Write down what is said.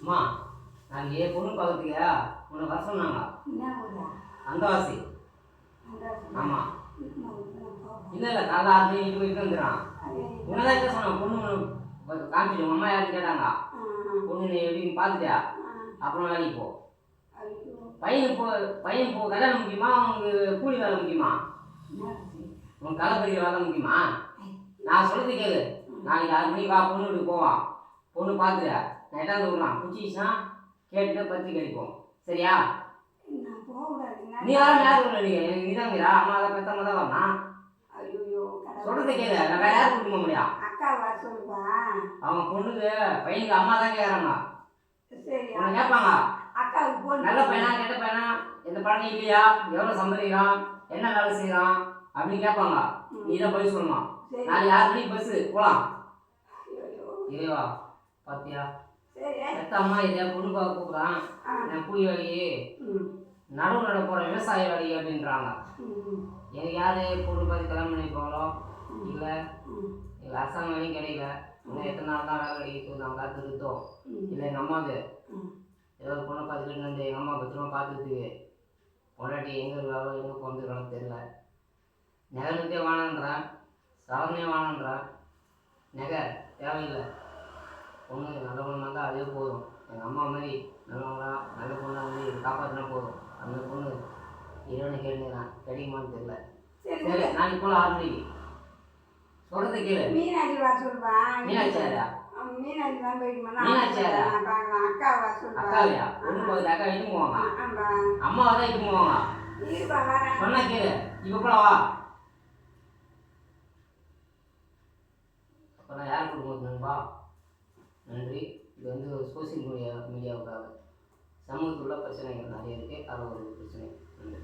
அம்மா நாங்கள் பொண்ணு பார்க்கறதுக்கு உன்னை வர சொன்னாங்க. அந்தவாசி. ஆமாம். இல்லை இல்லை காலைல 6 மணி வீட்டுக்கு போயிட்டு வந்துடுறான். உன்னதான் என்ன சொன்னான் பொண்ணு காமிச்சிட்டு உங்கள் அம்மா யாருன்னு கேட்டாங்க. பொண்ணு நீ எப்படின்னு பார்த்துட்டியா அப்புறம் வேலைக்கு போ. பையன் கல்யாணம் முக்கியமா உனக்கு கூலி வேலை முக்கியமா? உனக்கு களைப்பறிக்கிற வேலை முக்கியமா? நான் சொல்கிறது கேளு. நாளைக்கு 6 மணிக்கு வா, பொண்ணு வீட்டுக்கு போவான். பொண்ணு பார்த்துட்டு நான் எட்டாந்து விட்றான் குச்சிச்சுன்னா கேட்டுட்டு பத்திரிக்கை அடிப்போம். சரியா? நீ யாரும் யாரும் இல்லை. நீங்கள் நீதாங்கிறா அம்மா தான் பெத்தம்மா தான் வரணும். சொல்கிறது கேளு. நான் வேற யாரும் கூட்டிட்டு போக முடியாது. அவங்க பொண்ணுக்கு பையனுக்கு அம்மா தான் கேட்குறாங்க. உன்னை கேட்பாங்க நல்ல பையனா கெட்ட பையனா, எந்த பழக்கம் இல்லையா, எவ்வளோ சம்பாதிக்கிறான், என்ன வேலை செய்கிறான் அப்படின்னு கேட்பாங்க. நீ தான் பதில் சொல்லணும். நாளைக்கு 6 மணிக்கு பஸ்ஸு போகலாம். இறைவா பார்த்தியா எத்த அம்மா இதை பொண்ணு பார்க்க கூப்பிட்றான். நான் கூலி வேலைக்கு நடவு நட போகிற விவசாய வேலைக்கு அப்படின்றாங்க. எனக்கு யார் பொண்ணு பார்த்து கல்யாணம் பண்ணிப்பாங்களோ இல்லை எங்கள் அரசாங்க வேலையும் கிடைக்கல. இன்னும் எத்தனை நாள் தான் வேலை கிடைக்குது நாங்கள் காத்துக்கிட்டோம். இல்லை எங்கள் அம்மாவுக்கு ஏதாவது பொண்ணை பார்த்துக்கிட்டு வந்து எங்கள் அம்மா பத்திரமா பார்த்துக்கிட்டு பொண்டாட்டி எங்கே இருக்காளோ எங்கே பிறந்துருக்காலும் தெரியல. நகனுக்கே வானன்றேன், சவரனே வானன்றேன். நகை தேவையில்லை. பொண்ணு நல்ல பொண்ணாக இருந்தால் அதே போதும். எங்கள் அம்மா மாதிரி நல்லவங்களா நல்ல பொண்ணாக வந்து காப்பாற்றினா போதும். அந்த பொண்ணு இறைவனை கேட்டுக்கிறேன், கிடைக்குமான்னு தெரியல. சரி நாளைக்கு போல 6 மணிக்கு சொல்கிறது கேளு. மீனாட்சி வர சொல்லுவா. மீனாட்சியாரா? மீனாட்சி தான் போயிட்டு மீனாட்சியாரா? அக்கா வர சொல்லுவா. அக்காவையா? ஒன்று போகுது அக்கா இட்டு போவாங்க. அம்மாவை தான் இட்டு போவாங்க. சொன்னா கேளு. இப்போ கூட வா. அப்போ நான் யார் கொடுக்கும்போதுப்பா நன்றி. இது வந்து சோசியல் மீடியாவுக்காக சமூகத்தில் உள்ள பிரச்சனைகள் நிறைய இருக்குது. அதில் ஒரு பிரச்சனை. நன்றி.